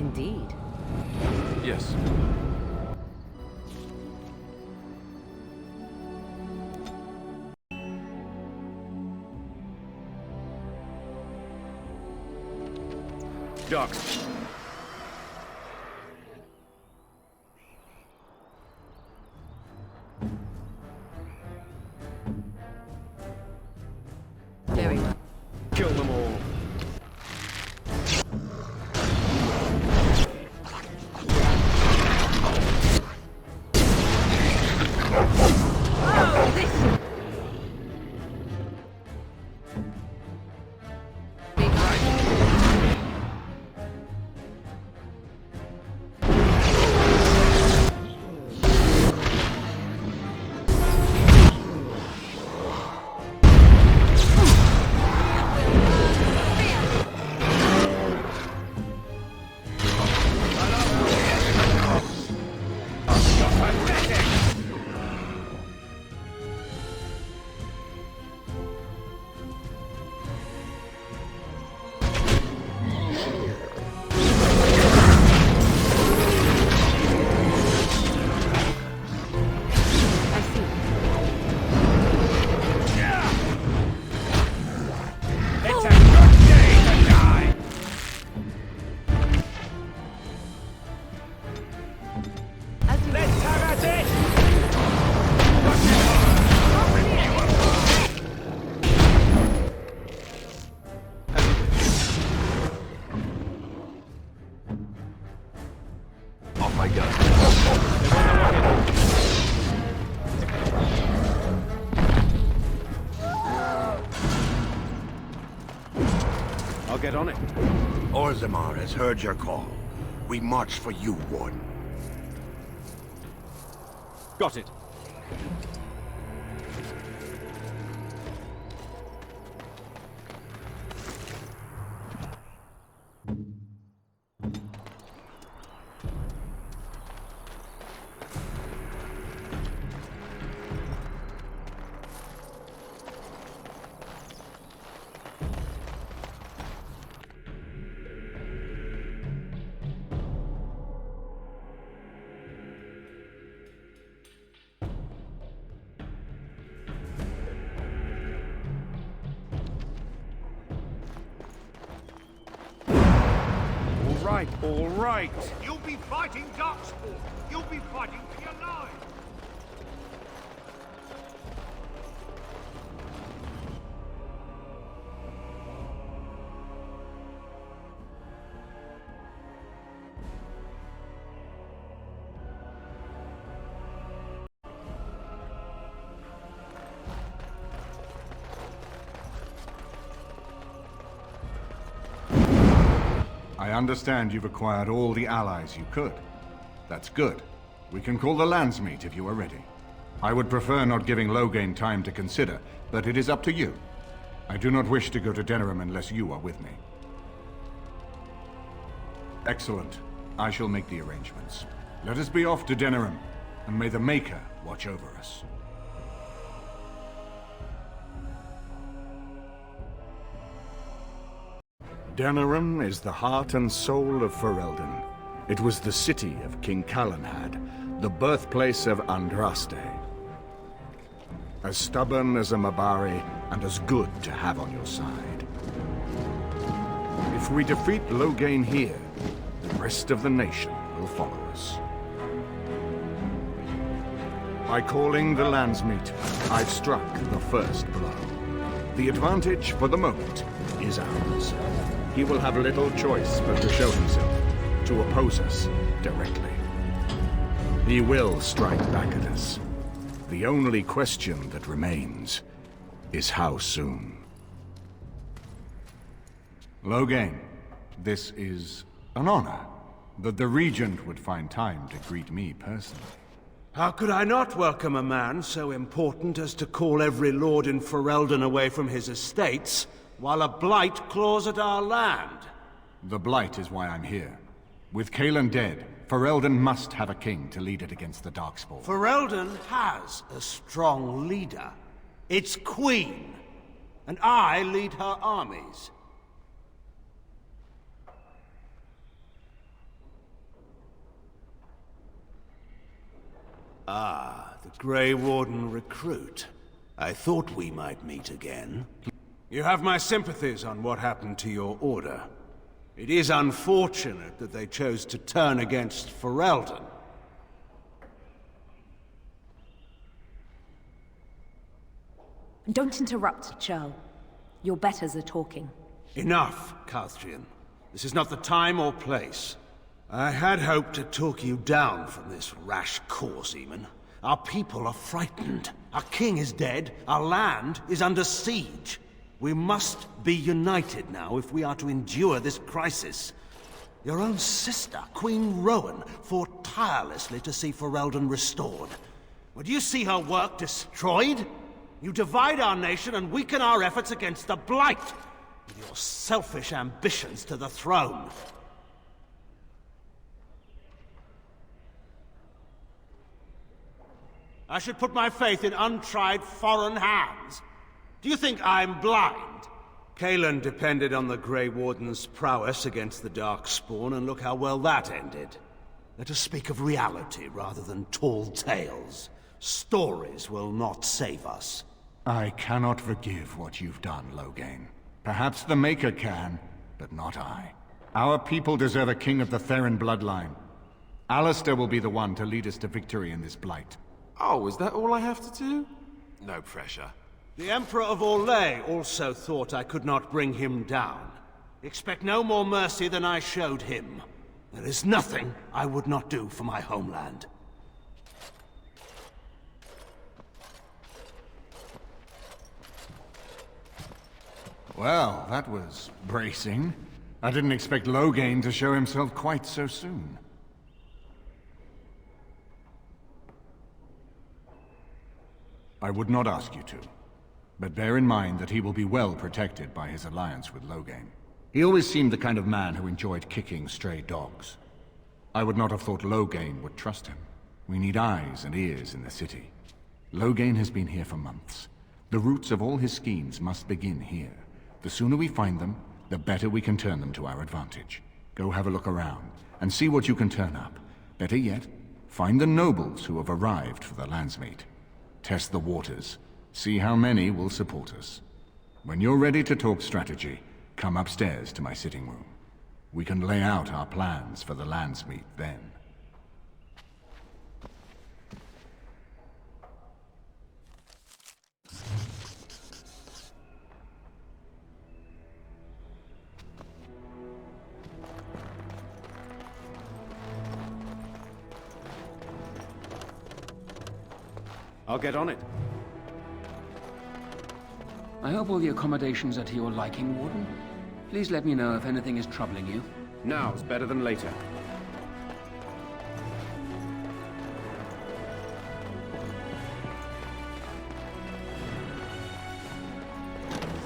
Indeed. Yes. Docs. Very well. Kill them all. Get on it. Orzammar has heard your call. We march for you, Warden. Got it. All right. You'll be fighting Darkspawn. You'll be fighting for your lives. I understand you've acquired all the allies you could. That's good. We can call the Landsmeet if you are ready. I would prefer not giving Loghain time to consider, but it is up to you. I do not wish to go to Denerim unless you are with me. Excellent. I shall make the arrangements. Let us be off to Denerim, and may the Maker watch over us. Denerim is the heart and soul of Ferelden. It was the city of King Calenhad, the birthplace of Andraste. As stubborn as a Mabari, and as good to have on your side. If we defeat Loghain here, the rest of the nation will follow us. By calling the Landsmeet, I've struck the first blow. The advantage, for the moment, is ours. He will have little choice but to show himself, to oppose us directly. He will strike back at us. The only question that remains is how soon. Loghain, this is an honor that the Regent would find time to greet me personally. How could I not welcome a man so important as to call every lord in Ferelden away from his estates, while a blight claws at our land? The blight is why I'm here. With Cailan dead, Ferelden must have a king to lead it against the Darkspawn. Ferelden has a strong leader. Its queen. And I lead her armies. Ah, the Grey Warden recruit. I thought we might meet again. You have my sympathies on what happened to your order. It is unfortunate that they chose to turn against Ferelden. Don't interrupt, Churl. Your betters are talking. Enough, Calthrian. This is not the time or place. I had hoped to talk you down from this rash course, Eamon. Our people are frightened. Our king is dead. Our land is under siege. We must be united now if we are to endure this crisis. Your own sister, Queen Rowan, fought tirelessly to see Ferelden restored. Would you see her work destroyed? You divide our nation and weaken our efforts against the Blight, with your selfish ambitions to the throne. I should put my faith in untried foreign hands. Do you think I'm blind? Cailan depended on the Grey Warden's prowess against the Darkspawn, and look how well that ended. Let us speak of reality rather than tall tales. Stories will not save us. I cannot forgive what you've done, Loghain. Perhaps the Maker can, but not I. Our people deserve a king of the Theron bloodline. Alistair will be the one to lead us to victory in this Blight. Oh, is that all I have to do? No pressure. The Emperor of Orlais also thought I could not bring him down. Expect no more mercy than I showed him. There is nothing I would not do for my homeland. Well, that was bracing. I didn't expect Loghain to show himself quite so soon. I would not ask you to, but bear in mind that he will be well protected by his alliance with Loghain. He always seemed the kind of man who enjoyed kicking stray dogs. I would not have thought Loghain would trust him. We need eyes and ears in the city. Loghain has been here for months. The roots of all his schemes must begin here. The sooner we find them, the better we can turn them to our advantage. Go have a look around, and see what you can turn up. Better yet, find the nobles who have arrived for the landsmeet. Test the waters. See how many will support us. When you're ready to talk strategy, come upstairs to my sitting room. We can lay out our plans for the landsmeet then. I'll get on it. I hope all the accommodations are to your liking, Warden. Please let me know if anything is troubling you. Now's better than later.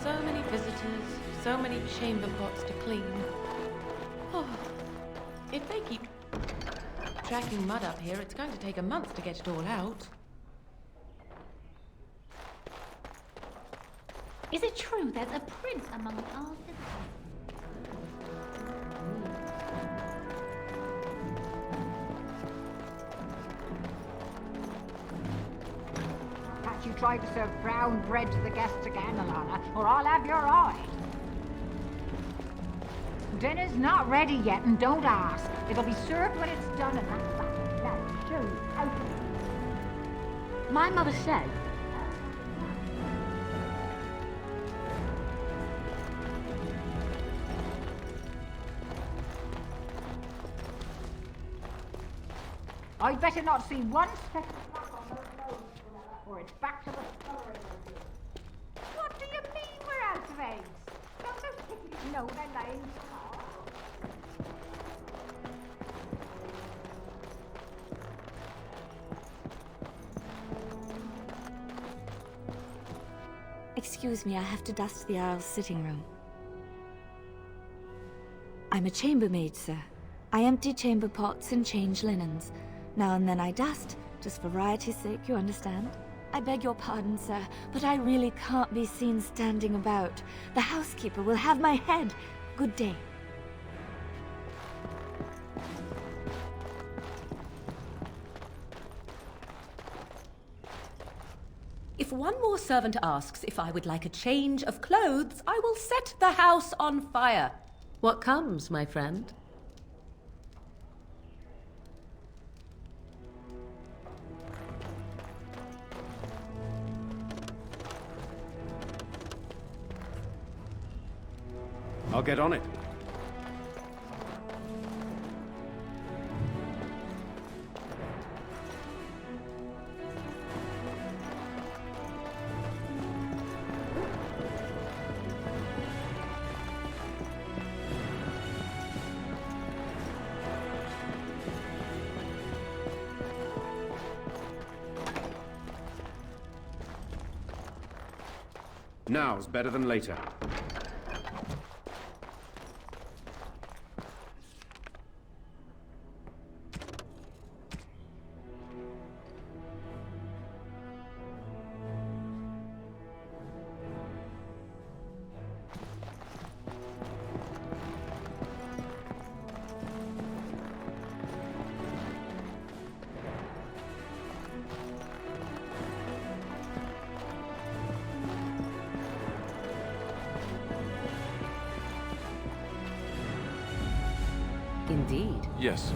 So many visitors, so many chamber pots to clean. Oh, if they keep tracking mud up here, it's going to take a month to get it all out. Is it true there's a prince among our citizens? Perhaps you try to serve brown bread to the guests again, Alana, or I'll have your eye. Dinner's not ready yet, and don't ask. It'll be served when it's done, and that's that. Now, choose. Out. My mother said I'd better not see one speck of black on those noses, or it's back to the scullery. What do you mean we're out of eggs? Don't those picnics know they're laying small? Excuse me, I have to dust the Isle's sitting room. I'm a chambermaid, sir. I empty chamber pots and change linens. Now and then I dust, just for variety's sake, you understand? I beg your pardon, sir, but I really can't be seen standing about. The housekeeper will have my head. Good day. if one more servant asks if I would like a change of clothes, I will set the house on fire. What comes, my friend? I'll get on it. Now's better than later. Indeed. Yes.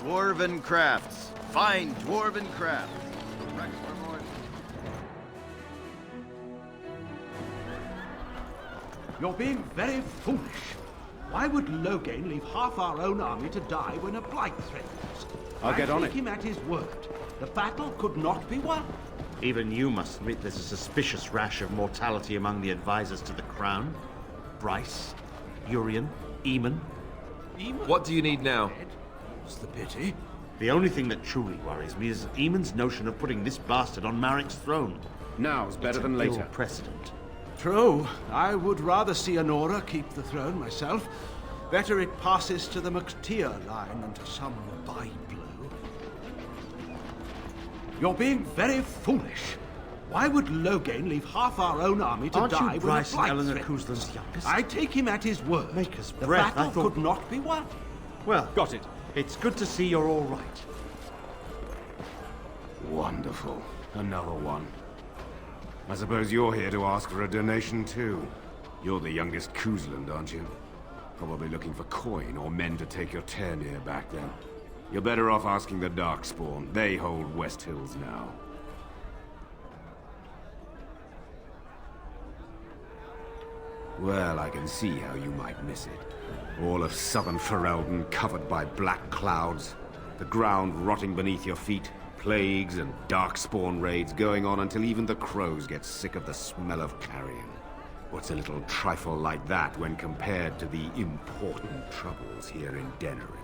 Dwarven crafts. Fine dwarven crafts. You're being very foolish. Why would Loghain leave half our own army to die when a blight threatens? I'll get on it. I take him at his word. The battle could not be won. Even you must admit there's a suspicious rash of mortality among the advisors to the crown. Bryce, Urien, Eamon. What do you need now? What's the pity? The only thing that truly worries me is Eamon's notion of putting this bastard on Marik's throne. Now's better than later. Precedent. True. I would rather see Honora keep the throne myself. Better it passes to the McTeer line than to some byblow. You're being very foolish. Why would Loghain leave half our own army to Aren't die you when a Bryce and blight Eleanor threatens? Kuzlan's youngest? I take him at his word. Maker's the breath, battle I thought... could not be won. Well, got it. It's good to see you're all right. Wonderful. Another one. I suppose you're here to ask for a donation too. You're the youngest Kuzland, aren't you? Probably looking for coin or men to take your Ternir back then. You're better off asking the Darkspawn. They hold West Hills now. Well, I can see how you might miss it. All of southern Ferelden covered by black clouds, the ground rotting beneath your feet, plagues and darkspawn raids going on until even the crows get sick of the smell of carrion. What's a little trifle like that when compared to the important troubles here in Denerim?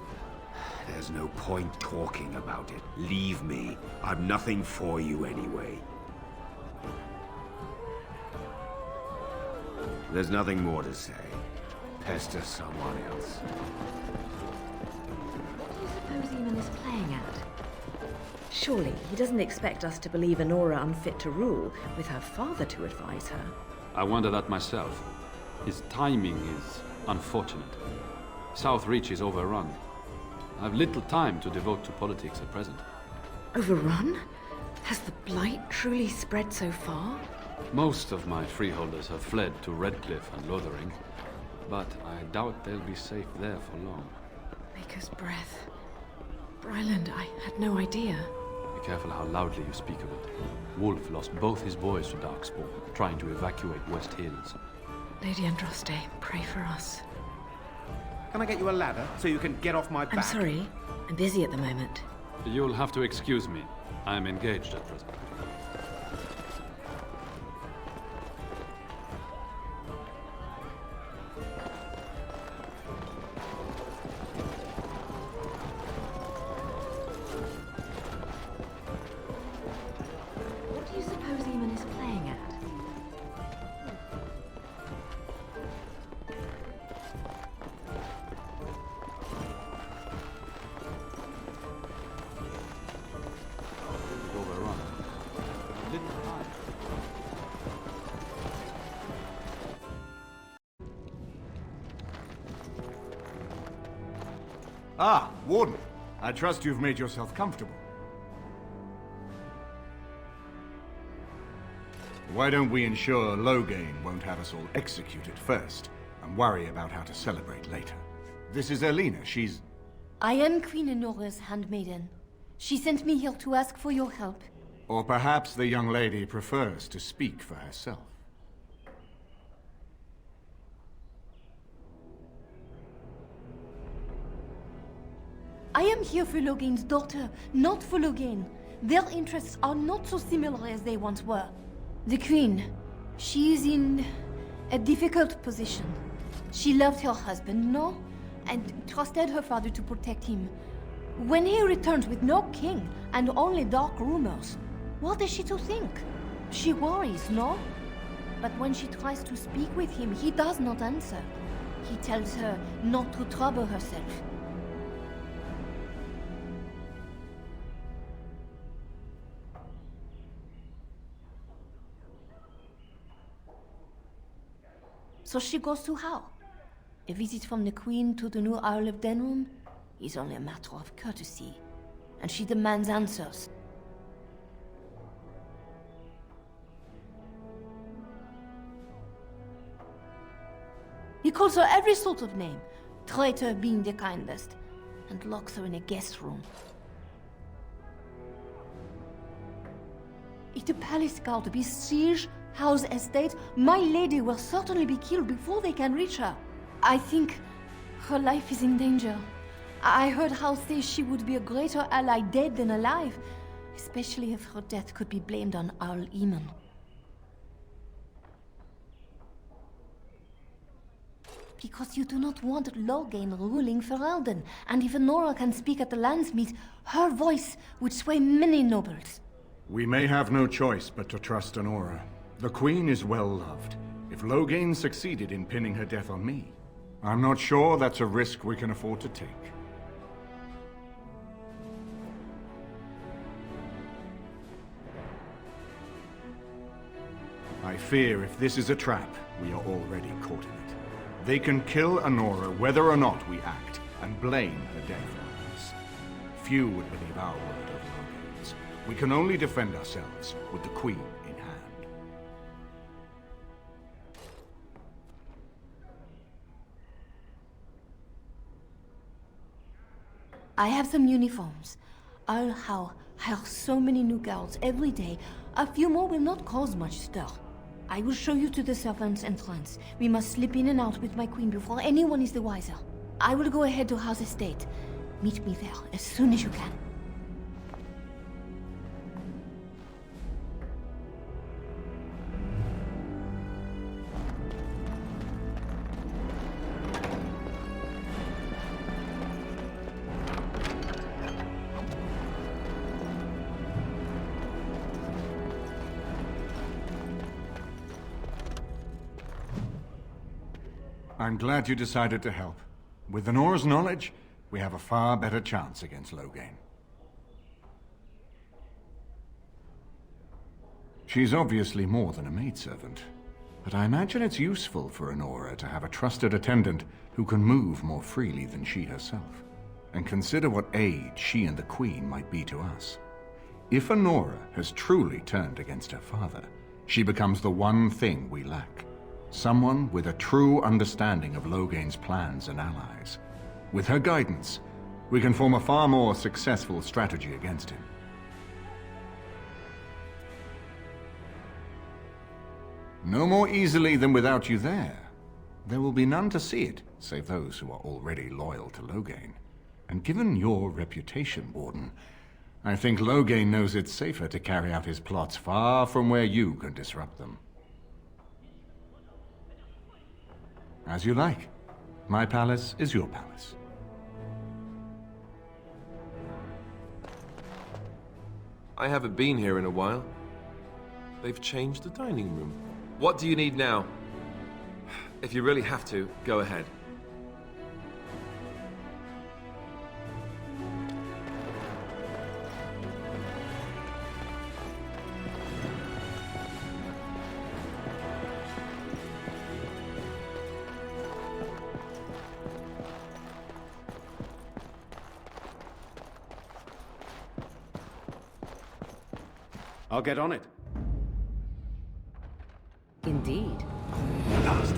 There's no point talking about it. Leave me. I've nothing for you anyway. There's nothing more to say. Pester someone else. What do you suppose Eamon is playing at? Surely he doesn't expect us to believe Honora unfit to rule, with her father to advise her. I wonder that myself. His timing is unfortunate. Southreach is overrun. I have little time to devote to politics at present. Overrun? Has the blight truly spread so far? Most of my freeholders have fled to Redcliffe and Lothering, but I doubt they'll be safe there for long. Maker's breath. Bryland, I had no idea. Be careful how loudly you speak of it. Wolf lost both his boys to Darkspawn, trying to evacuate West Hills. Lady Andraste, pray for us. Can I get you a ladder so you can get off my back? I'm sorry. I'm busy at the moment. You'll have to excuse me. I'm engaged at present. Ah, Warden. I trust you've made yourself comfortable. Why don't we ensure Loghain won't have us all executed first, and worry about how to celebrate later? This is Elena. She's... I am Queen Enora's handmaiden. She sent me here to ask for your help. Or perhaps the young lady prefers to speak for herself. I am here for Loghain's daughter, not for Loghain. Their interests are not so similar as they once were. The Queen, she is in a difficult position. She loved her husband, no? And trusted her father to protect him. When he returns with no king and only dark rumors, what is she to think? She worries, no? But when she tries to speak with him, he does not answer. He tells her not to trouble herself. So she goes to how? A visit from the Queen to the new Isle of Denrum is only a matter of courtesy, and she demands answers. He calls her every sort of name, traitor being the kindest, and locks her in a guest room. If the palace guard besiege House Estate, my lady will certainly be killed before they can reach her. I think her life is in danger. I heard House say she would be a greater ally dead than alive, especially if her death could be blamed on Owl Eamon. Because you do not want Loghain ruling Ferelden, and if Nora can speak at the Landsmeet, her voice would sway many nobles. We may have no choice but to trust Honora. The Queen is well loved. If Loghain succeeded in pinning her death on me, I'm not sure that's a risk we can afford to take. I fear if this is a trap, we are already caught in it. They can kill Honora whether or not we act, and blame her death on us. Few would believe our word over Loghain's. We can only defend ourselves with the Queen in hand. I have some uniforms. I'll hire so many new girls every day. A few more will not cause much stir. I will show you to the servants' entrance. We must slip in and out with my queen before anyone is the wiser. I will go ahead to House Estate. Meet me there as soon as you can. I'm glad you decided to help. With Honora's knowledge, we have a far better chance against Loghain. She's obviously more than a maidservant, but I imagine it's useful for Honora to have a trusted attendant who can move more freely than she herself. And consider what aid she and the Queen might be to us. If Honora has truly turned against her father, she becomes the one thing we lack. Someone with a true understanding of Loghain's plans and allies. With her guidance, we can form a far more successful strategy against him. No more easily than without you there. There will be none to see it, save those who are already loyal to Loghain. And given your reputation, Warden, I think Loghain knows it's safer to carry out his plots far from where you can disrupt them. As you like. My palace is your palace. I haven't been here in a while. They've changed the dining room. What do you need now? If you really have to, go ahead. I'll get on it. Indeed. Bastard.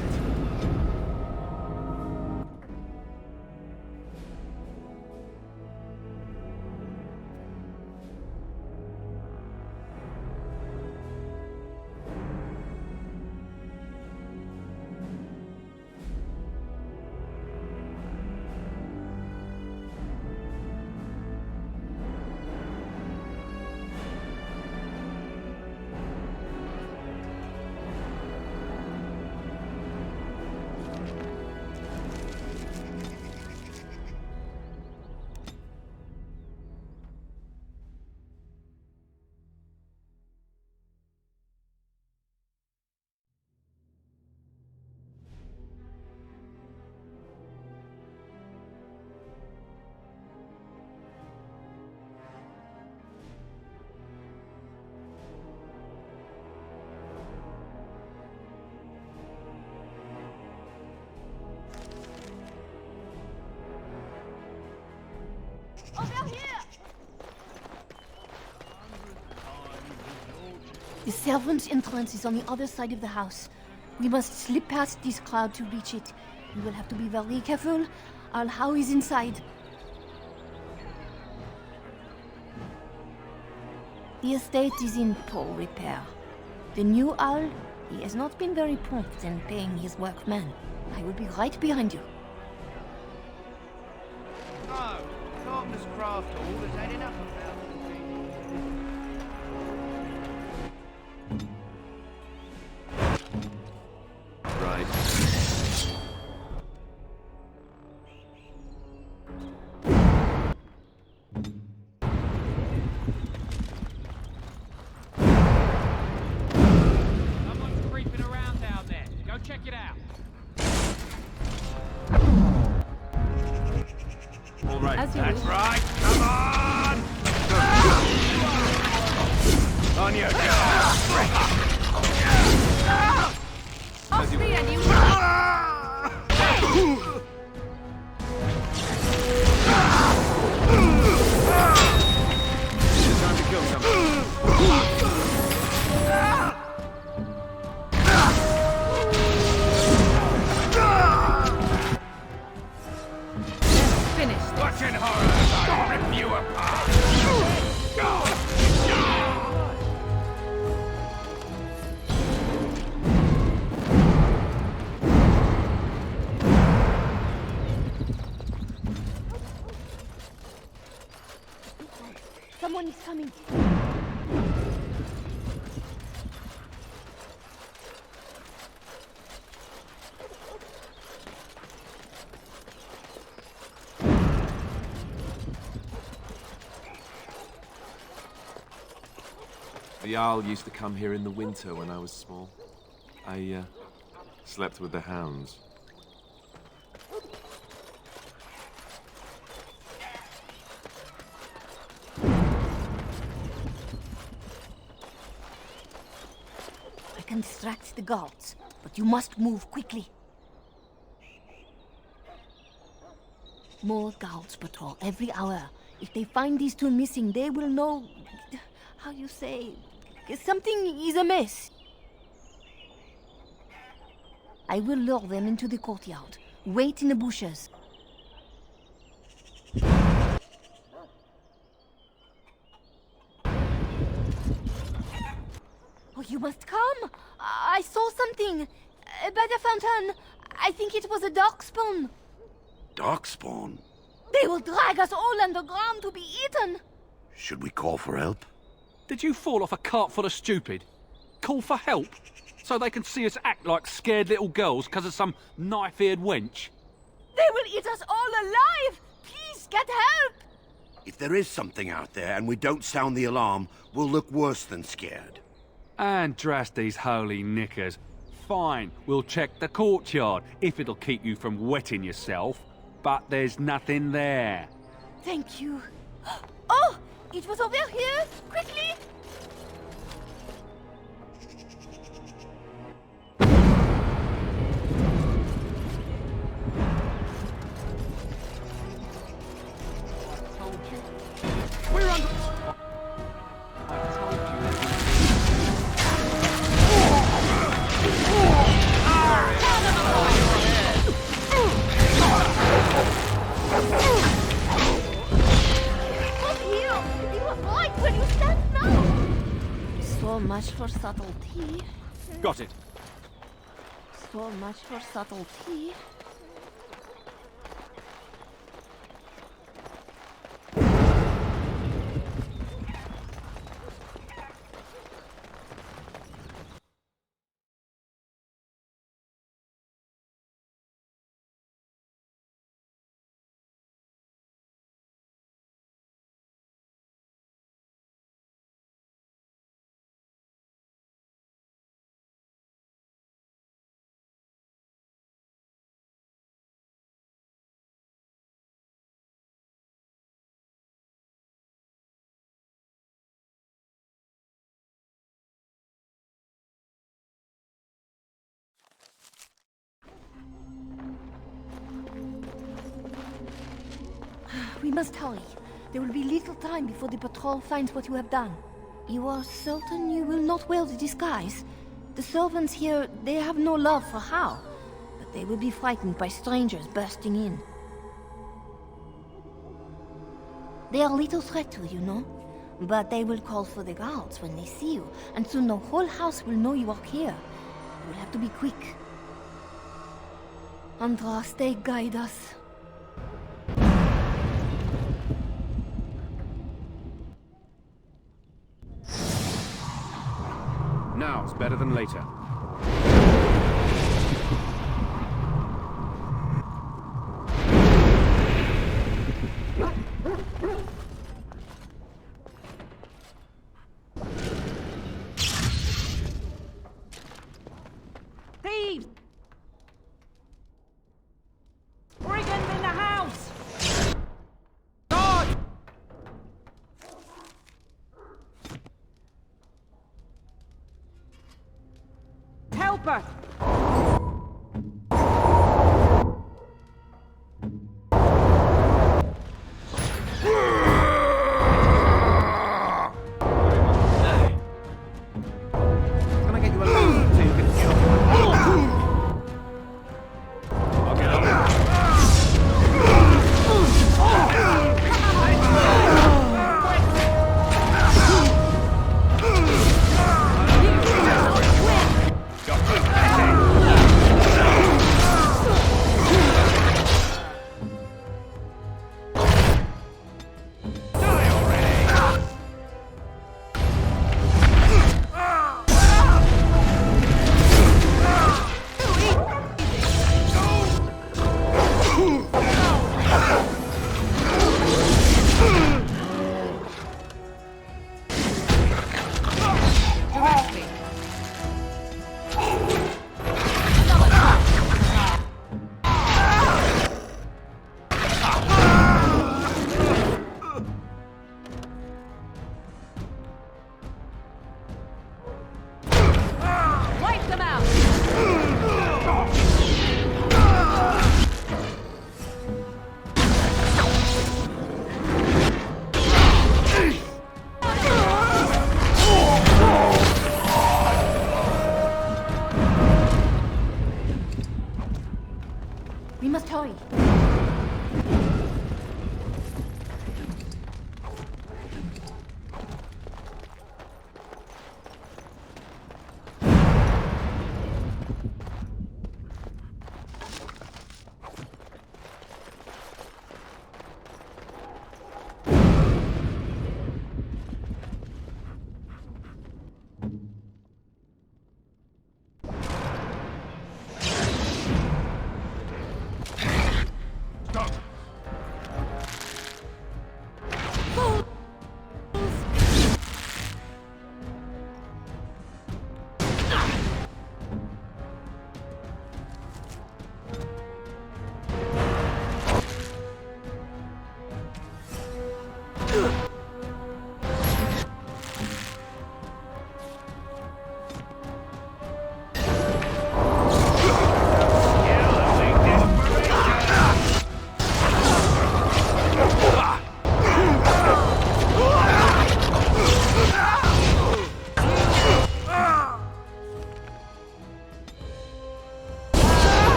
The servant's entrance is on the other side of the house. We must slip past this crowd to reach it. You will have to be very careful. Our How is inside. The estate is in poor repair. The new owl, he has not been very prompt in paying his workmen. I will be right behind you. No, Carpenter's Craft Hall has had enough of that. Right. Someone's creeping around down there. Go check it out. All right. As you That's wish. right. Come on! On your Off me and you It's time to kill someone. finished. Watch in horror as I rip you apart. Someone is coming. The owl used to come here in the winter when I was small. I slept with the hounds. I can distract the guards, but you must move quickly. More guards patrol every hour. If they find these two missing, they will know... how you say... something is amiss. I will lure them into the courtyard. Wait in the bushes. Oh, you must come! I saw something! By the fountain! I think it was a darkspawn! Darkspawn? They will drag us all underground to be eaten! Should we call for help? Did you fall off a cart full of stupid? Call for help? So they can see us act like scared little girls because of some knife-eared wench? They will eat us all alive! Please, get help! If there is something out there and we don't sound the alarm, we'll look worse than scared. And drast these holy knickers. Fine, we'll check the courtyard, if it'll keep you from wetting yourself. But there's nothing there. Thank you. Oh! It was over here! Quickly! We're under... I told you there was So much for subtlety. Got it. So much for subtlety. We must hurry. There will be little time before the patrol finds what you have done. You are certain you will not wear the disguise? The servants here, they have no love for Hal, but they will be frightened by strangers bursting in. They are little threat to you, no? But they will call for the guards when they see you, and soon the whole house will know you are here. You will have to be quick. Andraste, guide us. Now's better than later. Thieves! Brigands in the house! God! Helper! Can I get you alone so you can get off? I'll get up. Got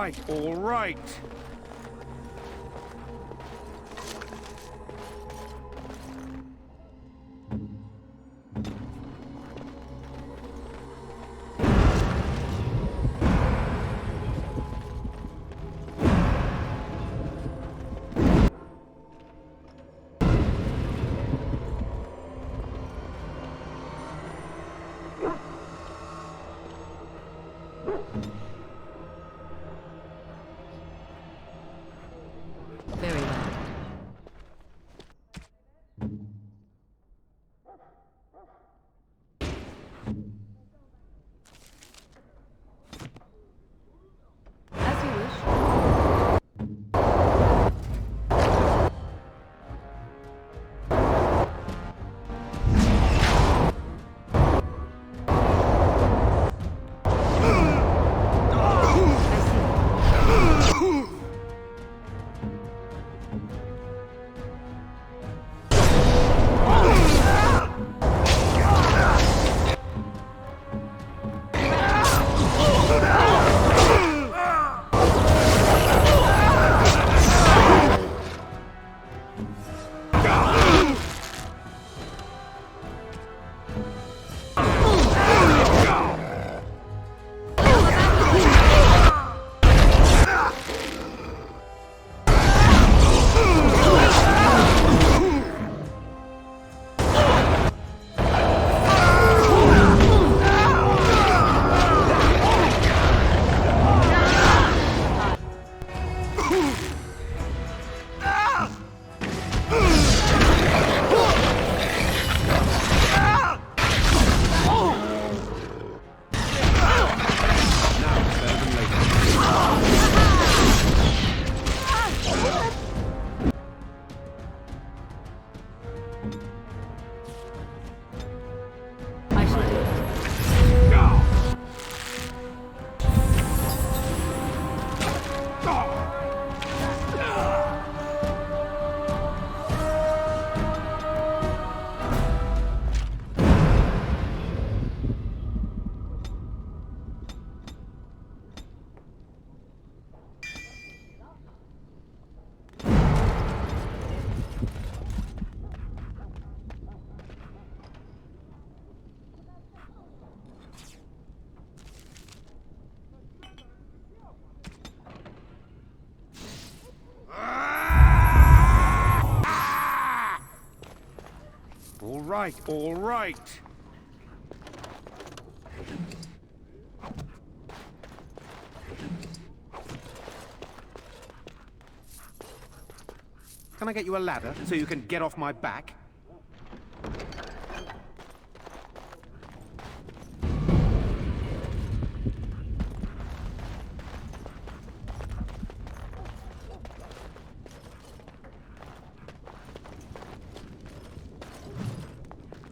right, all right. Very well. As you wish. All right. Can I get you a ladder so you can get off my back?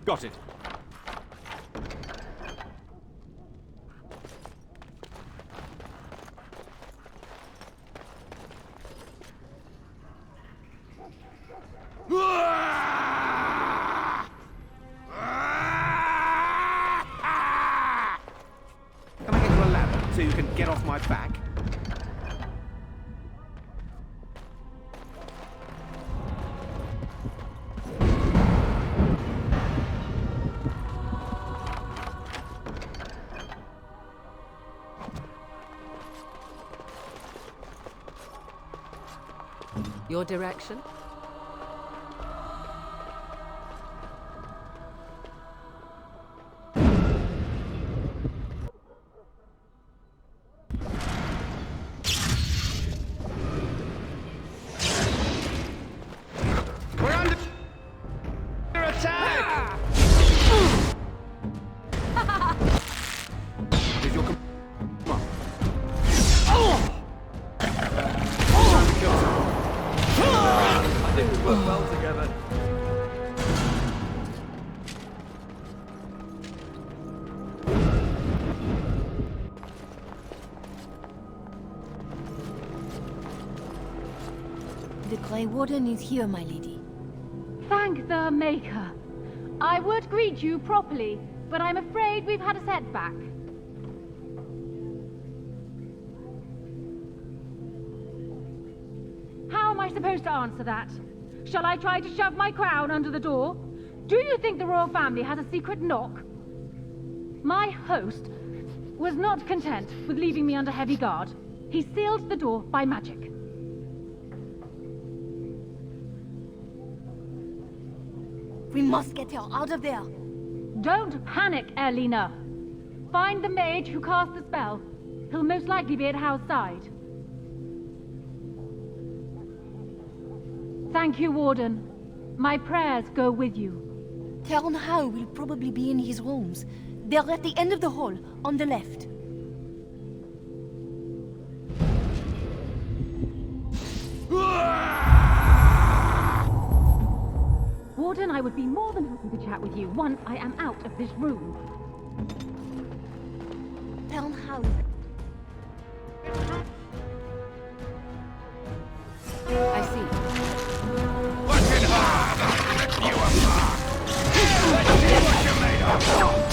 Got it. Can I get you a ladder so you can get off my back? Your direction? We're under attack! Is your come on. I think we work well together. The Grey Warden is here, my lady. Thank the Maker. I would greet you properly, but I'm afraid we've had a setback. I supposed to answer that? Shall I try to shove my crown under the door? Do you think the royal family has a secret knock? My host was not content with leaving me under heavy guard. He sealed the door by magic. We must get her out of there. Don't panic, Elena. Find the mage who cast the spell. He'll most likely be at Hal's side. Thank you, Warden. My prayers go with you. Count Hal will probably be in his rooms. They're at the end of the hall, on the left. Warden, I would be more than happy to chat with you once I am out of this room. Count Hal. I see. Working hard! You are far! Let's see what you're made of!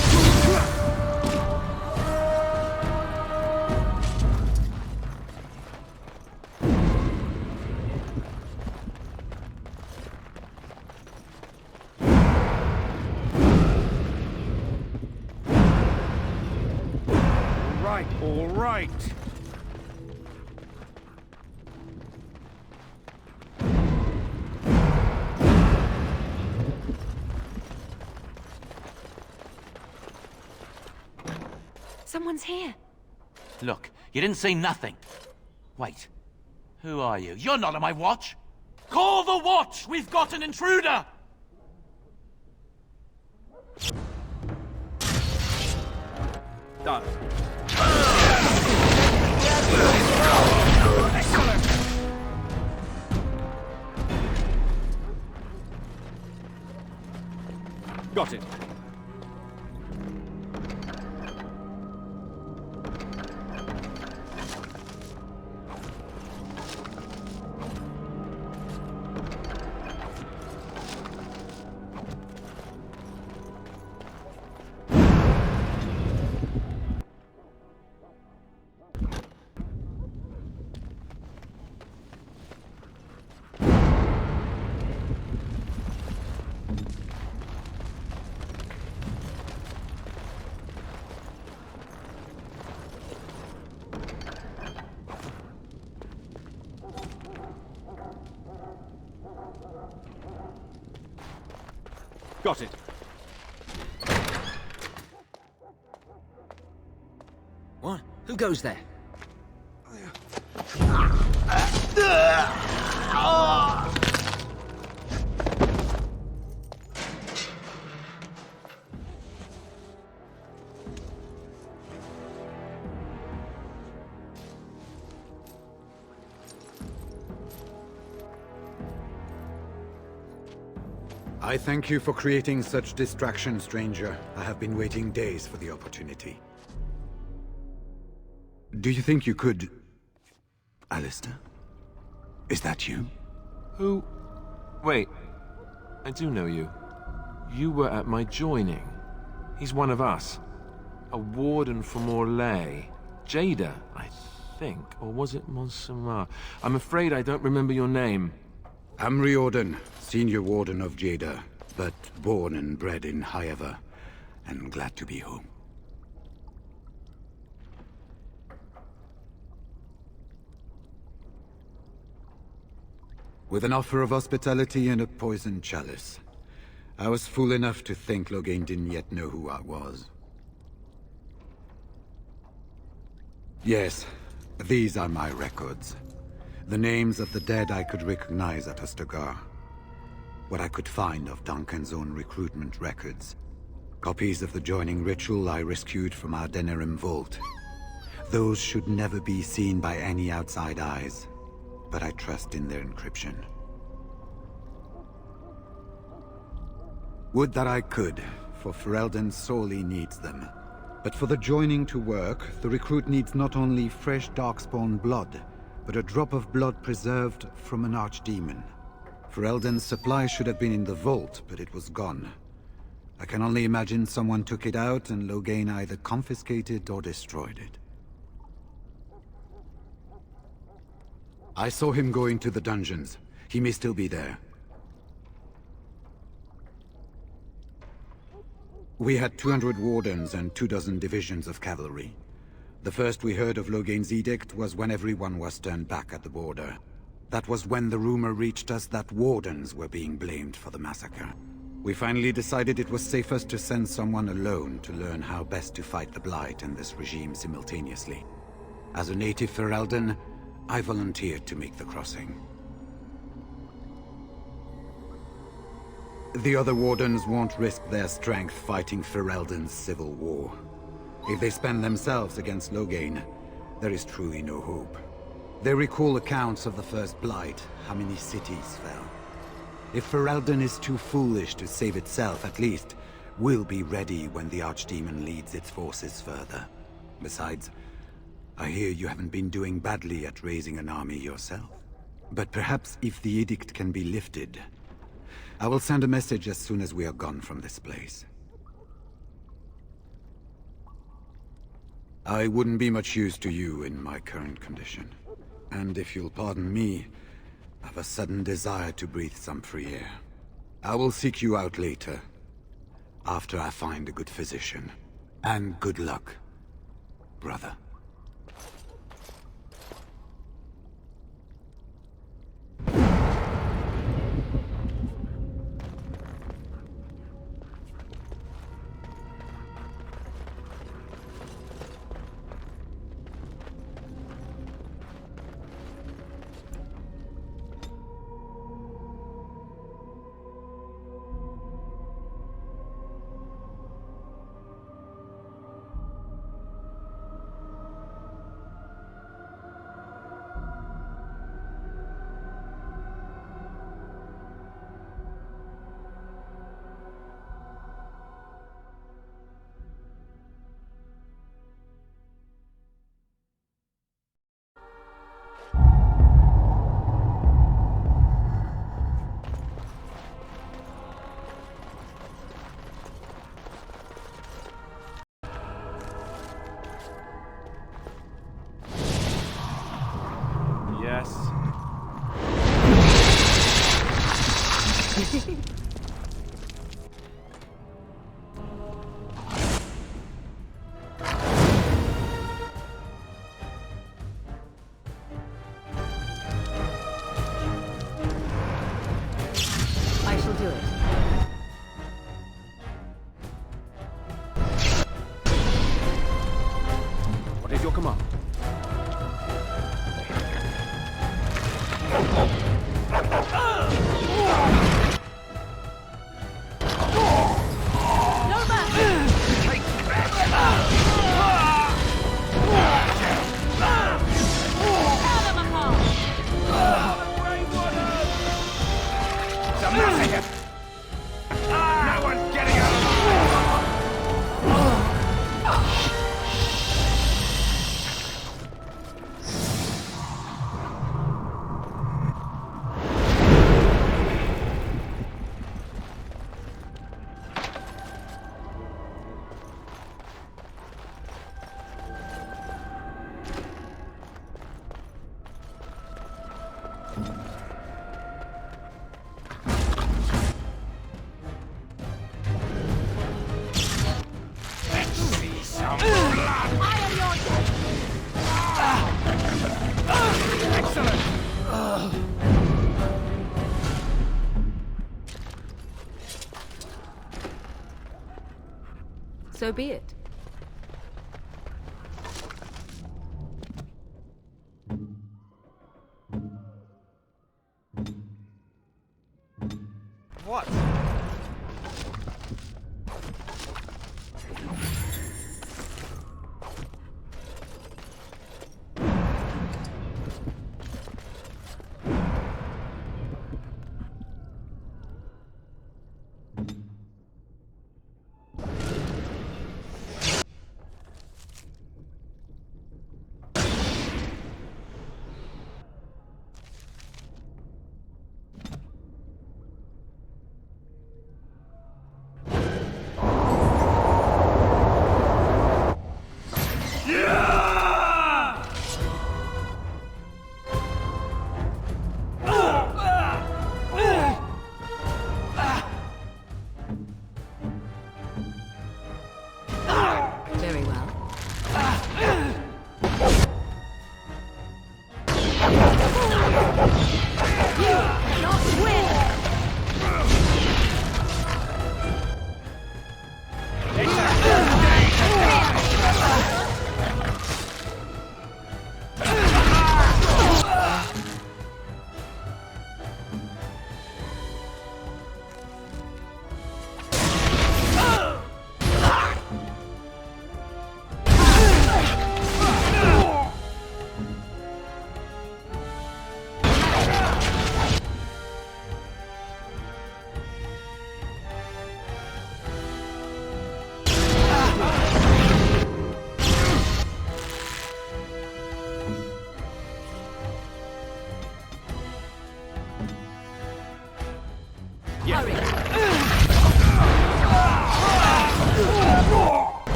All right. Someone's here. Look, you didn't say nothing. Wait. Who are you? You're not on my watch! Call the watch! We've got an intruder! Done. Got it. Got it. What? Who goes there? I thank you for creating such distraction, stranger. I have been waiting days for the opportunity. Do you think you could... Alistair? Is that you? Who? Wait. I do know you. You were at my joining. He's one of us. A warden from Orlais. Jada, I think. Or was it Montsemar? I'm afraid I don't remember your name. I'm Riordan, senior warden of Jada, but born and bred in Highever, and glad to be home. With an offer of hospitality and a poisoned chalice. I was fool enough to think Loghain didn't yet know who I was. Yes, these are my records. The names of the dead I could recognize at Ostagar. What I could find of Duncan's own recruitment records. Copies of the joining ritual I rescued from our Denerim vault. Those should never be seen by any outside eyes, but I trust in their encryption. Would that I could, for Ferelden sorely needs them. But for the joining to work, the recruit needs not only fresh Darkspawn blood, but a drop of blood preserved from an archdemon. Ferelden's supply should have been in the vault, but it was gone. I can only imagine someone took it out and Loghain either confiscated or destroyed it. I saw him going to the dungeons. He may still be there. We had 200 wardens and 24 divisions of cavalry. The first we heard of Logain's edict was when everyone was turned back at the border. That was when the rumor reached us that wardens were being blamed for the massacre. We finally decided it was safest to send someone alone to learn how best to fight the Blight and this regime simultaneously. As a native Ferelden, I volunteered to make the crossing. The other wardens won't risk their strength fighting Ferelden's civil war. If they spend themselves against Logain, there is truly no hope. They recall accounts of the first Blight, how many cities fell. If Ferelden is too foolish to save itself, at least we'll be ready when the Archdemon leads its forces further. Besides, I hear you haven't been doing badly at raising an army yourself. But perhaps if the edict can be lifted, I will send a message as soon as we are gone from this place. I wouldn't be much use to you in my current condition. And if you'll pardon me, I've a sudden desire to breathe some free air. I will seek you out later, after I find a good physician. And good luck, brother. So be it. What?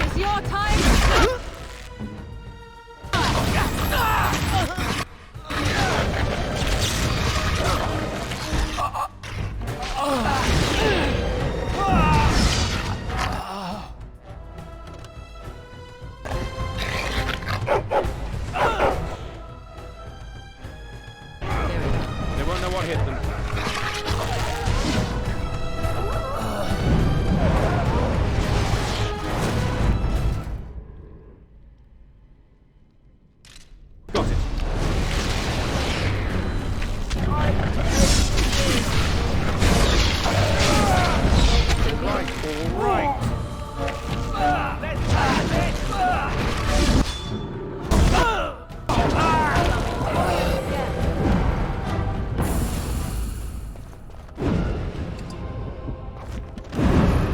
It's your time. They won't know what hit them. Got it. Right, all right. Let's have it.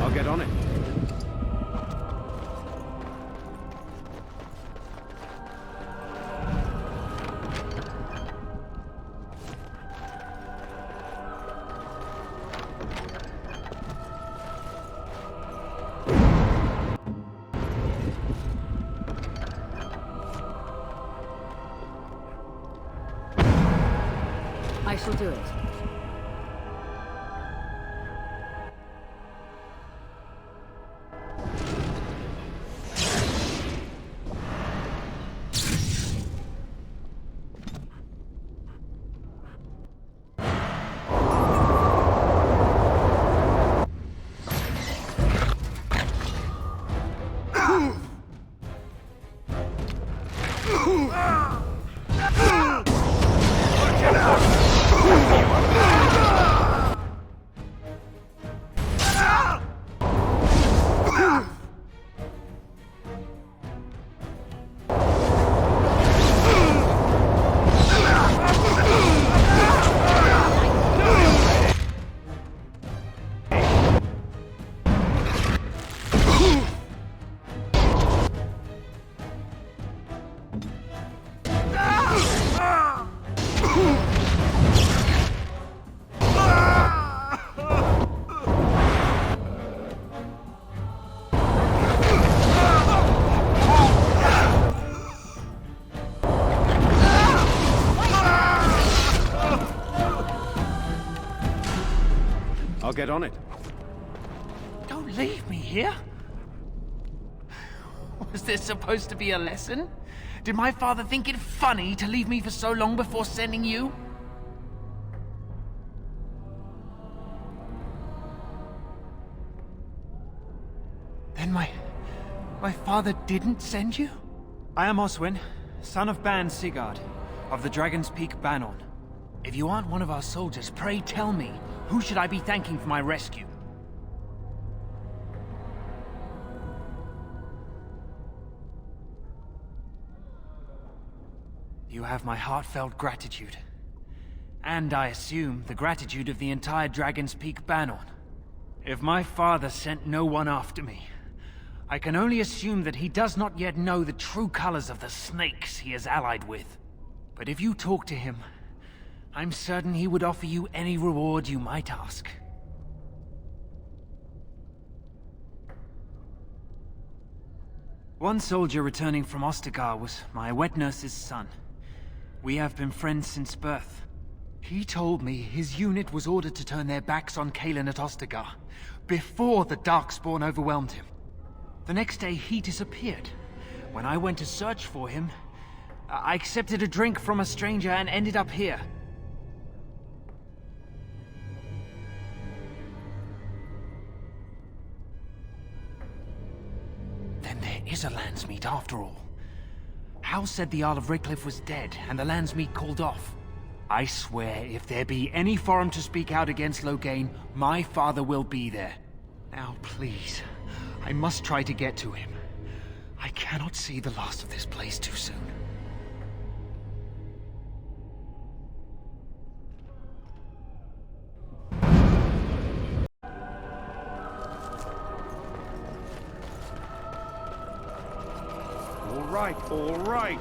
I'll get on it. I shall do it. I'll get on it. Don't leave me here. Was this supposed to be a lesson? Did my father think it funny to leave me for so long before sending you? Then my father didn't send you? I am Oswin, son of Ban Sigurd, of the Dragon's Peak Banon. If you aren't one of our soldiers, pray tell me, who should I be thanking for my rescue? You have my heartfelt gratitude. And I assume the gratitude of the entire Dragon's Peak Banon. If my father sent no one after me, I can only assume that he does not yet know the true colors of the snakes he is allied with. But if you talk to him, I'm certain he would offer you any reward you might ask. One soldier returning from Ostagar was my wet nurse's son. We have been friends since birth. He told me his unit was ordered to turn their backs on Kalen at Ostagar, before the Darkspawn overwhelmed him. The next day he disappeared. When I went to search for him, I accepted a drink from a stranger and ended up here. Then there is a Landsmeet after all. Hal said the Earl of Redcliffe was dead, and the Landsmeet called off. I swear, if there be any forum to speak out against Loghain, my father will be there. Now, please, I must try to get to him. I cannot see the last of this place too soon. All right.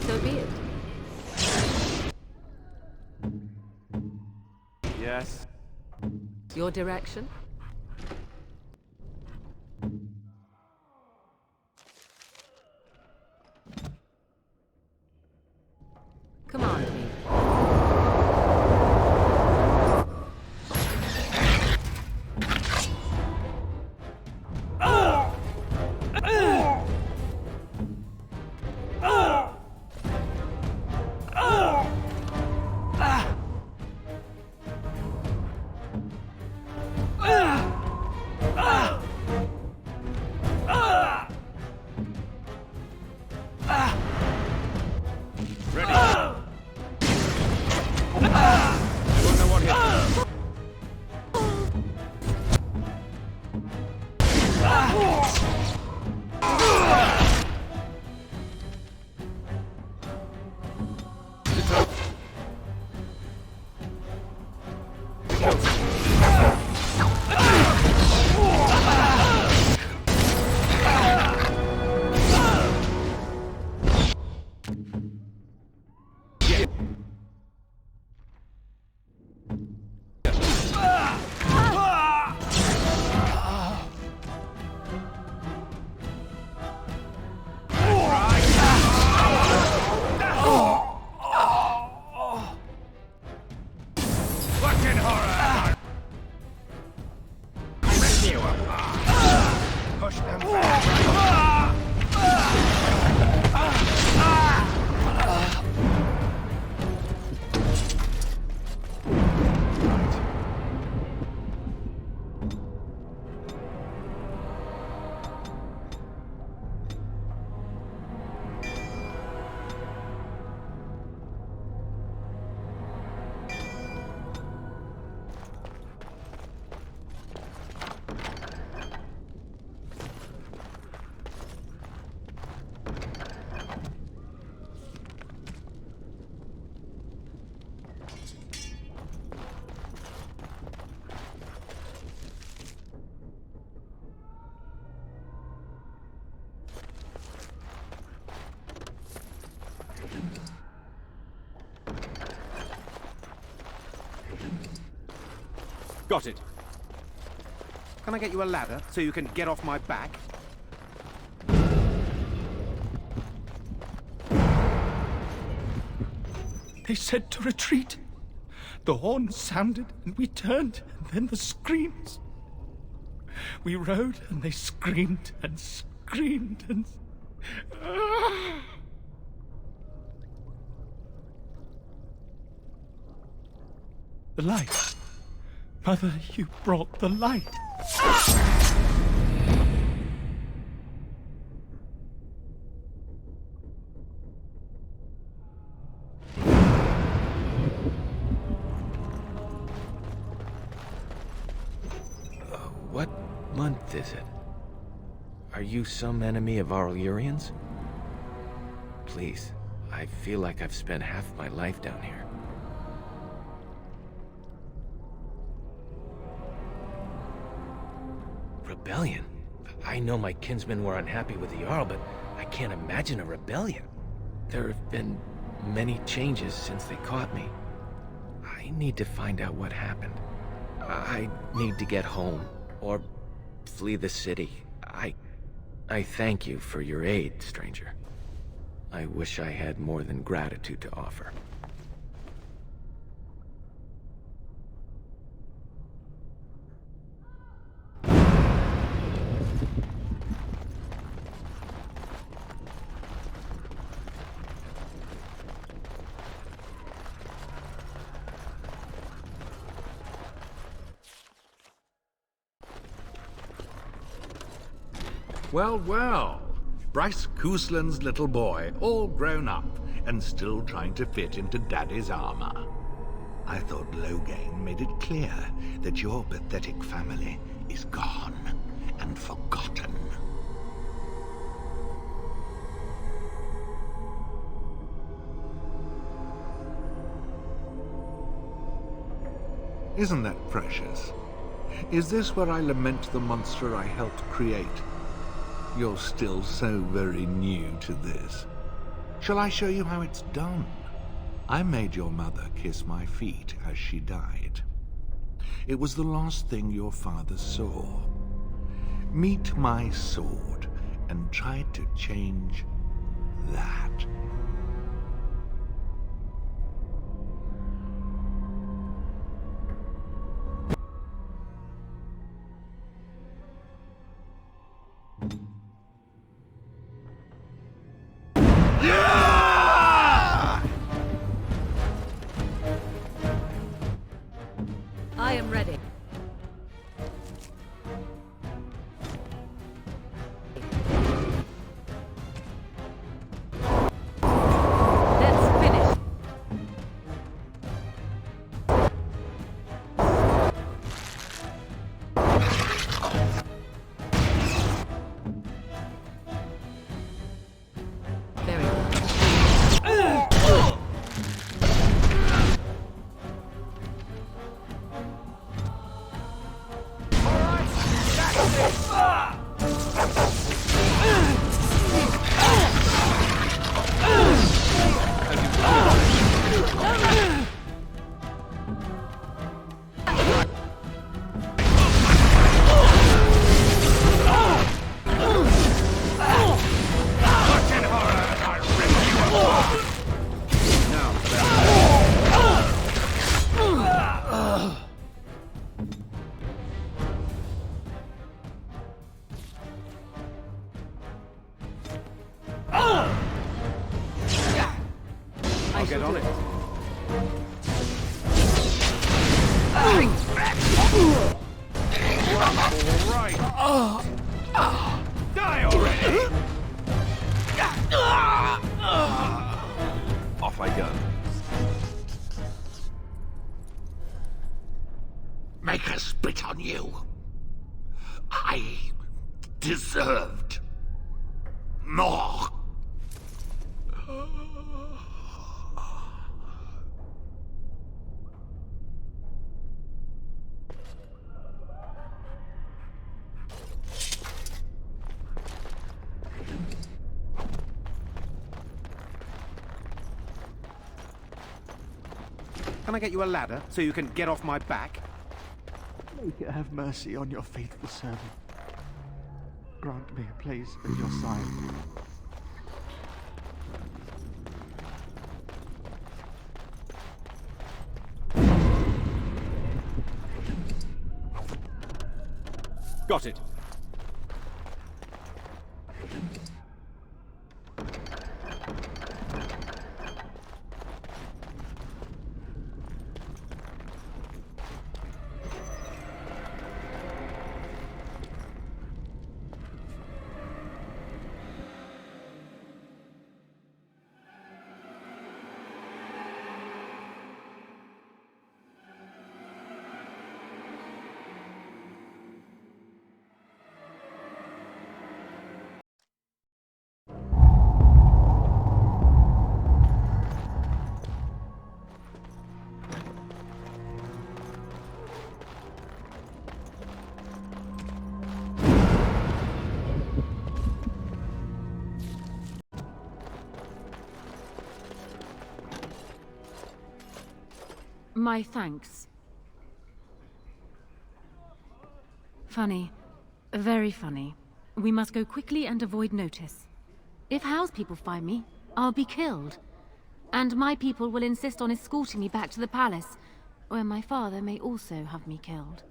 So be it. Yes. Your direction? Command me. Got it. Can I get you a ladder so you can get off my back? They said to retreat. The horn sounded and we turned, and then the screams. We rode and they screamed and screamed and... The light. Mother, you brought the light. What month is it? Are you some enemy of our Illyrians? Please, I feel like I've spent half my life down here. Rebellion? I know my kinsmen were unhappy with the Jarl, but I can't imagine a rebellion. There have been many changes since they caught me. I need to find out what happened. I need to get home, or flee the city. I thank you for your aid, stranger. I wish I had more than gratitude to offer. Well, well. Bryce Cousland's little boy, all grown up, and still trying to fit into Daddy's armor. I thought Loghain made it clear that your pathetic family is gone and forgotten. Isn't that precious? Is this where I lament the monster I helped create? You're still so very new to this. Shall I show you how it's done? I made your mother kiss my feet as she died. It was the last thing your father saw. Meet my sword and try to change that. I am ready. Let's finish. Very well. I'll get on it. All right. Die already! Off I go. Make her spit on you. I deserved more. Can I get you a ladder so you can get off my back? May it have mercy on your faithful servant. Grant me a place at your side. Got it. My thanks. Funny. Very funny. We must go quickly and avoid notice. If Howe's people find me, I'll be killed. And my people will insist on escorting me back to the palace, where my father may also have me killed.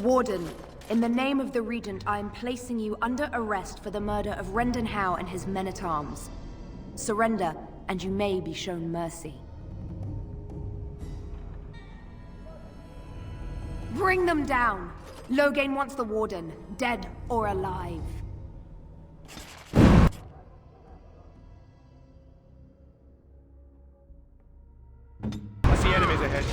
Warden, in the name of the Regent, I am placing you under arrest for the murder of Rendon Howe and his men-at-arms. Surrender, and you may be shown mercy. Bring them down! Loghain wants the Warden, dead or alive. I see enemies ahead.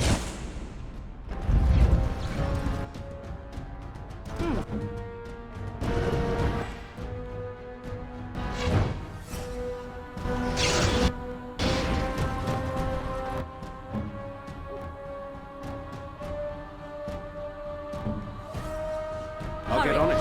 I'll get on it.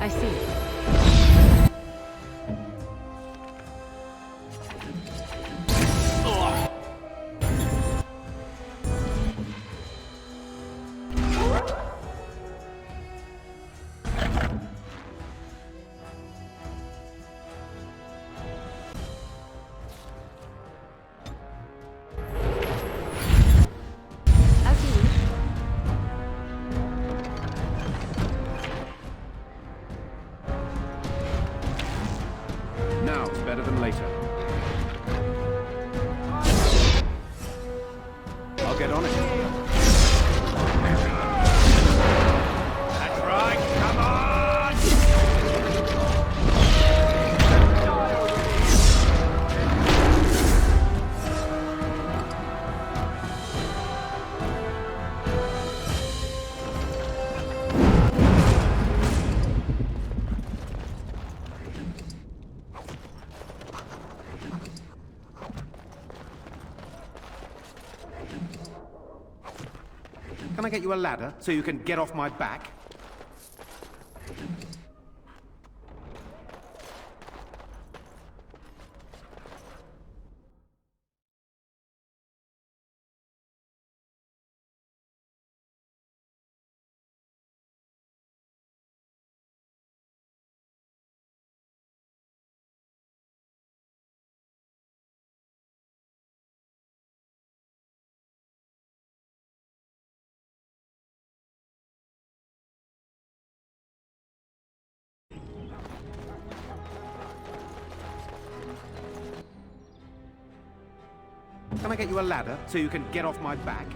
I see. Better than later. I'll get on it. That's right, come on! Can I get you a ladder so you can get off my back? Can I get you a ladder so you can get off my back?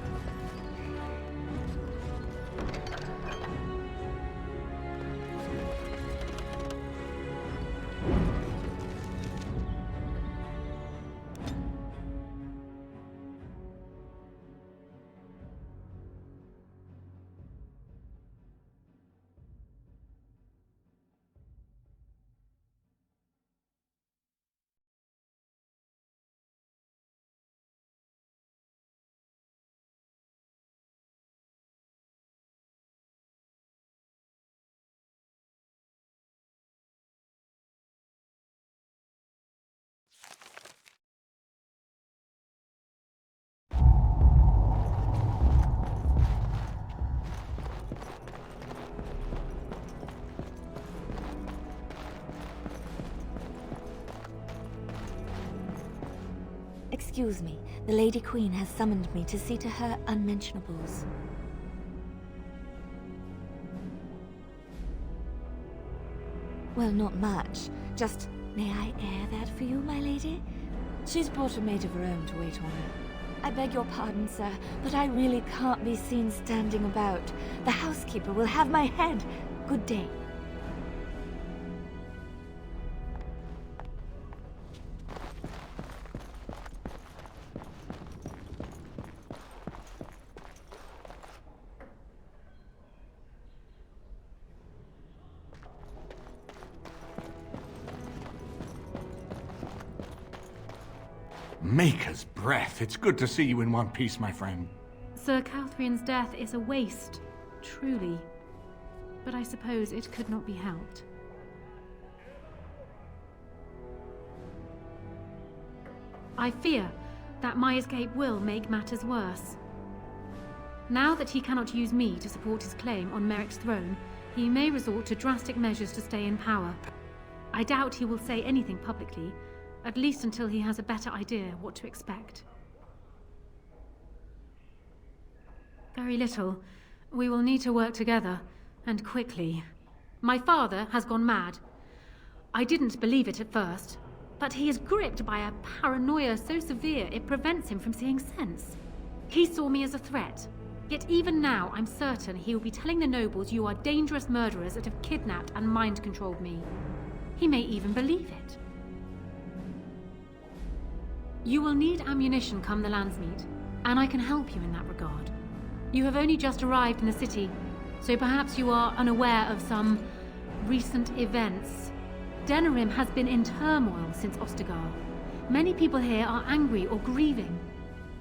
Excuse me, the Lady Queen has summoned me to see to her unmentionables. Well, not much. Just, may I air that for you, my lady? She's brought a maid of her own to wait on her. I beg your pardon, sir, but I really can't be seen standing about. The housekeeper will have my head. Good day. Maker's breath. It's good to see you in one piece, my friend. Sir Catherine's death is a waste, truly. But I suppose it could not be helped. I fear that my escape will make matters worse. Now that he cannot use me to support his claim on Merrick's throne, he may resort to drastic measures to stay in power. I doubt he will say anything publicly, at least until he has a better idea what to expect. Very little. We will need to work together, and quickly. My father has gone mad. I didn't believe it at first, but he is gripped by a paranoia so severe it prevents him from seeing sense. He saw me as a threat, yet even now I'm certain he will be telling the nobles you are dangerous murderers that have kidnapped and mind-controlled me. He may even believe it. You will need ammunition come the Landsmeet, and I can help you in that regard. You have only just arrived in the city, so perhaps you are unaware of some recent events. Denerim has been in turmoil since Ostagar. Many people here are angry or grieving.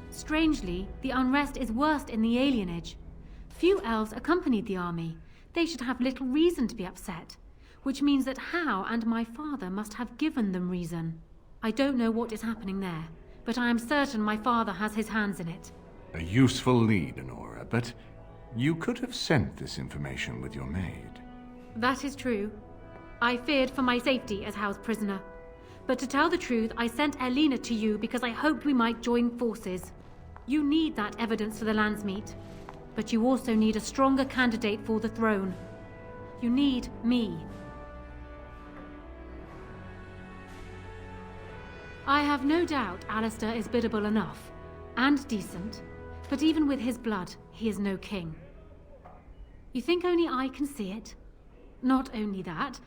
Strangely, the unrest is worst in the alienage. Few elves accompanied the army. They should have little reason to be upset, which means that Hal and my father must have given them reason. I don't know what is happening there, but I am certain my father has his hands in it. A useful lead, Honora, but you could have sent this information with your maid. That is true. I feared for my safety as Hal's prisoner. But to tell the truth, I sent Elena to you because I hoped we might join forces. You need that evidence for the Landsmeet, but you also need a stronger candidate for the throne. You need me. I have no doubt Alistair is biddable enough, and decent, but even with his blood, he is no king. You think only I can see it? Not only that,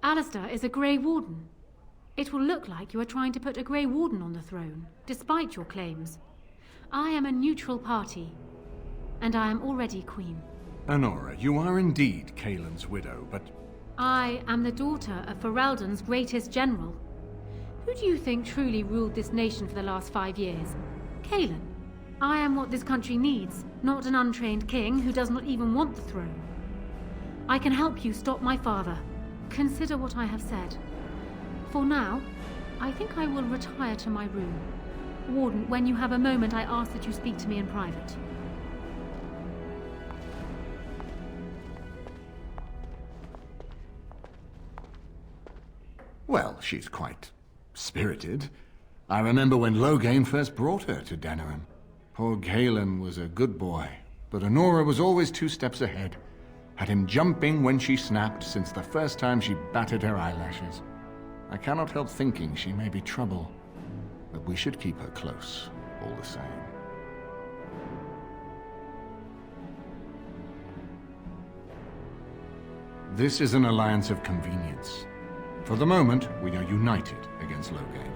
Alistair is a Grey Warden. It will look like you are trying to put a Grey Warden on the throne, despite your claims. I am a neutral party, and I am already queen. Honora, you are indeed Kaelin's widow, but... I am the daughter of Ferelden's greatest general. Who do you think truly ruled this nation for the last 5 years? Kaelin. I am what this country needs, not an untrained king who does not even want the throne. I can help you stop my father. Consider what I have said. For now, I think I will retire to my room. Warden, when you have a moment, I ask that you speak to me in private. Well, she's quite spirited. I remember when Loghain first brought her to Denerim. Poor Kaelin was a good boy, but Honora was always 2 steps ahead. Had him jumping when she snapped since the first time she batted her eyelashes. I cannot help thinking she may be trouble, but we should keep her close. all the same. This is an alliance of convenience. For the moment, we are united against Loghain.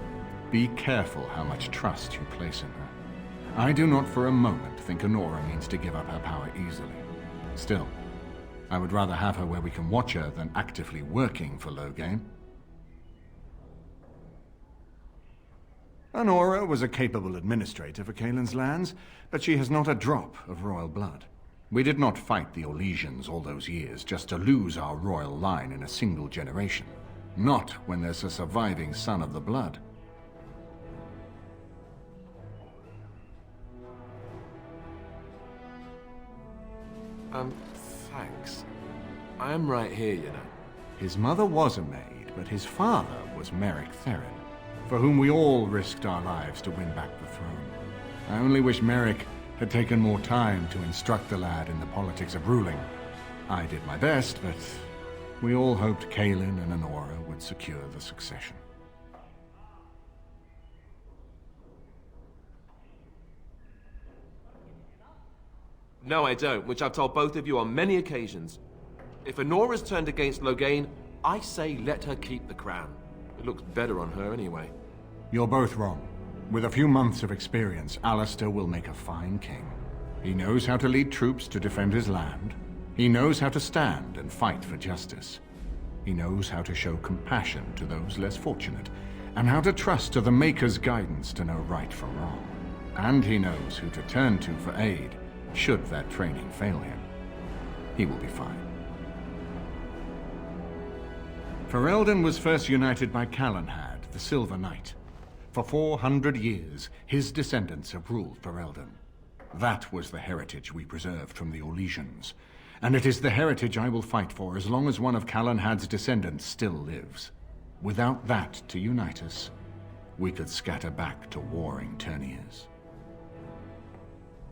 Be careful how much trust you place in her. I do not for a moment think Honora means to give up her power easily. Still, I would rather have her where we can watch her than actively working for Loghain. Honora was a capable administrator for Caelan's lands, but she has not a drop of royal blood. We did not fight the Orlesians all those years just to lose our royal line in a single generation. Not when there's a surviving son of the blood. Thanks. I'm right here, you know. His mother was a maid, but his father was Merrick Theron, for whom we all risked our lives to win back the throne. I only wish Merrick had taken more time to instruct the lad in the politics of ruling. I did my best, but we all hoped Caelan and Honora would secure the succession. No, I don't, which I've told both of you on many occasions. If Honora's turned against Loghain, I say let her keep the crown. It looks better on her anyway. You're both wrong. With a few months of experience, Alistair will make a fine king. He knows how to lead troops to defend his land. He knows how to stand and fight for justice. He knows how to show compassion to those less fortunate, and how to trust to the Maker's guidance to know right from wrong. And he knows who to turn to for aid, should that training fail him. He will be fine. Ferelden was first united by Calenhad, the Silver Knight. For 400 years, his descendants have ruled Ferelden. That was the heritage we preserved from the Orlesians. And it is the heritage I will fight for as long as one of Calenhad's descendants still lives. Without that to unite us, we could scatter back to warring Terniers.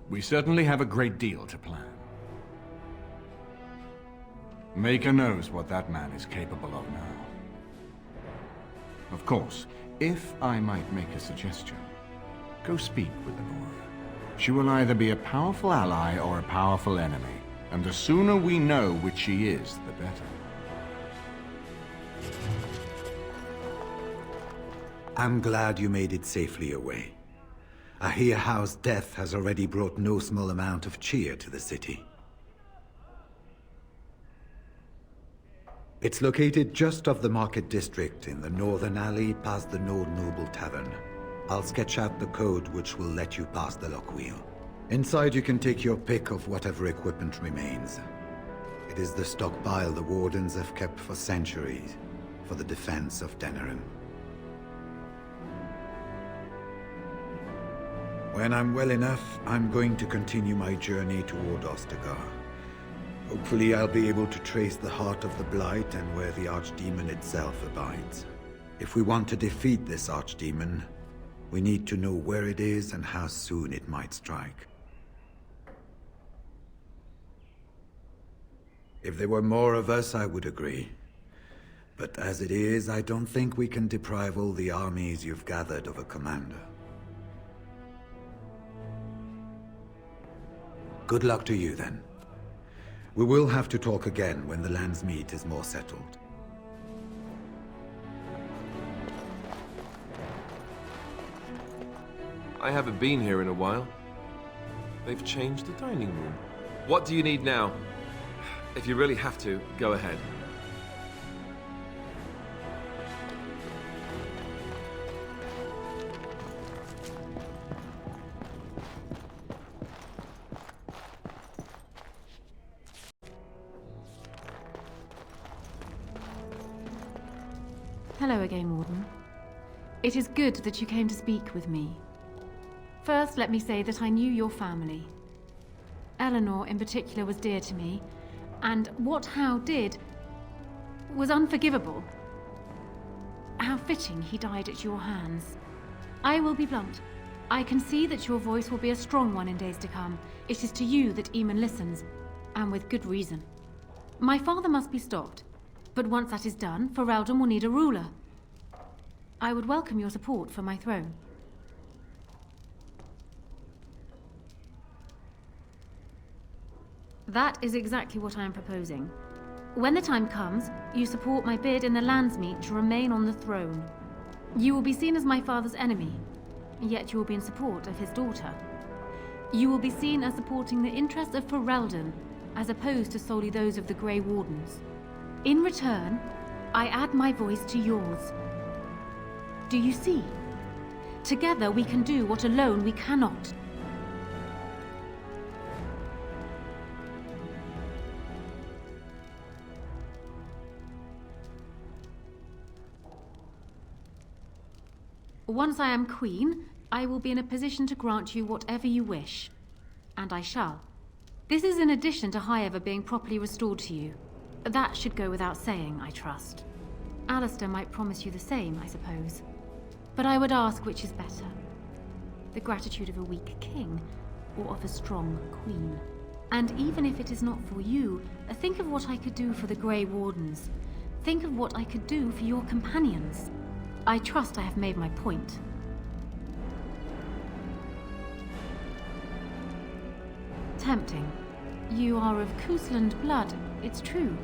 We certainly have a great deal to plan. Maker knows what that man is capable of now. Of course, if I might make a suggestion, go speak with Honora. She will either be a powerful ally or a powerful enemy, and the sooner we know which she is, the better. I'm glad you made it safely away. I hear Howe's death has already brought no small amount of cheer to the city. It's located just off the Market District in the northern alley past the Nord Noble Tavern. I'll sketch out the code which will let you pass the lock wheel. Inside you can take your pick of whatever equipment remains. It is the stockpile the Wardens have kept for centuries for the defense of Denerim. When I'm well enough, I'm going to continue my journey toward Ostagar. Hopefully I'll be able to trace the heart of the Blight and where the Archdemon itself abides. If we want to defeat this Archdemon, we need to know where it is and how soon it might strike. If there were more of us, I would agree. But as it is, I don't think we can deprive all the armies you've gathered of a commander. Good luck to you, then. We will have to talk again when the land's meat is more settled. I haven't been here in a while. They've changed the dining room. What do you need now? If you really have to, go ahead. Hello again, Warden. It is good that you came to speak with me. First, let me say that I knew your family. Eleanor, in particular, was dear to me, and what Howe did was unforgivable. How fitting he died at your hands. I will be blunt. I can see that your voice will be a strong one in days to come. It is to you that Eamon listens, and with good reason. My father must be stopped, but once that is done, Ferelden will need a ruler. I would welcome your support for my throne. That is exactly what I am proposing. When the time comes, you support my bid in the Landsmeet to remain on the throne. You will be seen as my father's enemy, yet you will be in support of his daughter. You will be seen as supporting the interests of Ferelden, as opposed to solely those of the Grey Wardens. In return, I add my voice to yours. Do you see? Together we can do what alone we cannot. Once I am queen, I will be in a position to grant you whatever you wish. And I shall. This is in addition to Highever being properly restored to you. That should go without saying, I trust. Alistair might promise you the same, I suppose. But I would ask which is better. The gratitude of a weak king, or of a strong queen. And even if it is not for you, think of what I could do for the Grey Wardens. Think of what I could do for your companions. I trust I have made my point. Tempting. You are of Cousland blood, it's true.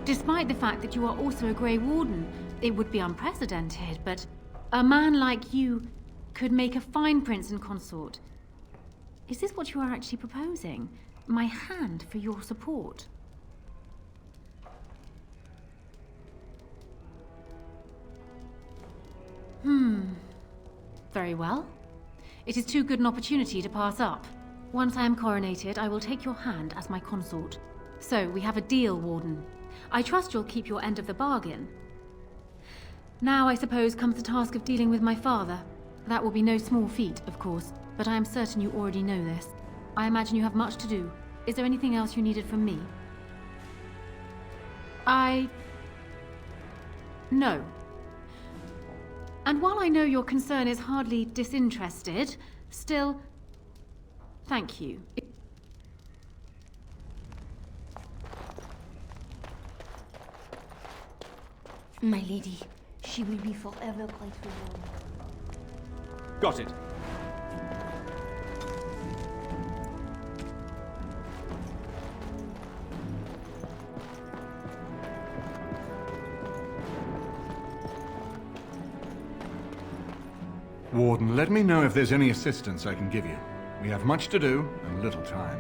Despite the fact that you are also a Grey Warden, it would be unprecedented, but a man like you could make a fine prince and consort. Is this what you are actually proposing? My hand for your support? Very well. It is too good an opportunity to pass up. Once I am coronated, I will take your hand as my consort. So, we have a deal, Warden. I trust you'll keep your end of the bargain. Now, I suppose, comes the task of dealing with my father. That will be no small feat, of course, but I am certain you already know this. I imagine you have much to do. Is there anything else you needed from me? No. And while I know your concern is hardly disinterested, still, thank you. My lady, she will be forever grateful. Got it. Warden, let me know if there's any assistance I can give you. We have much to do and little time.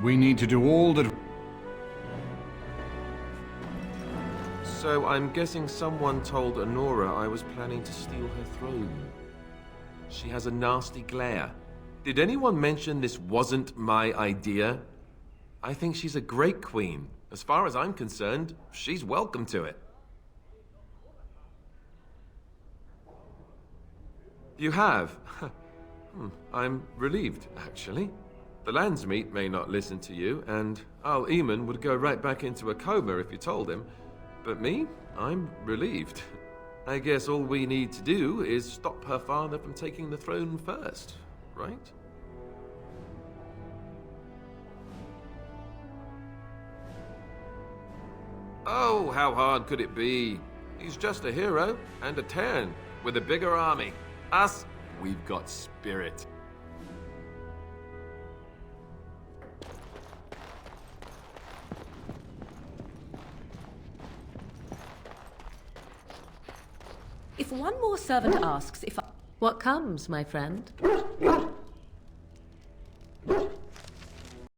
We need to do all that... So I'm guessing someone told Honora I was planning to steal her throne. She has a nasty glare. Did anyone mention this wasn't my idea? I think she's a great queen. As far as I'm concerned, she's welcome to it. You have? I'm relieved, actually. The Landsmeet may not listen to you, and Al Eamon would go right back into a coma if you told him. But me? I'm relieved. I guess all we need to do is stop her father from taking the throne first, right? Oh, how hard could it be? He's just a hero and a Terran with a bigger army. Us, we've got spirit. If one more servant asks if I... What comes, my friend?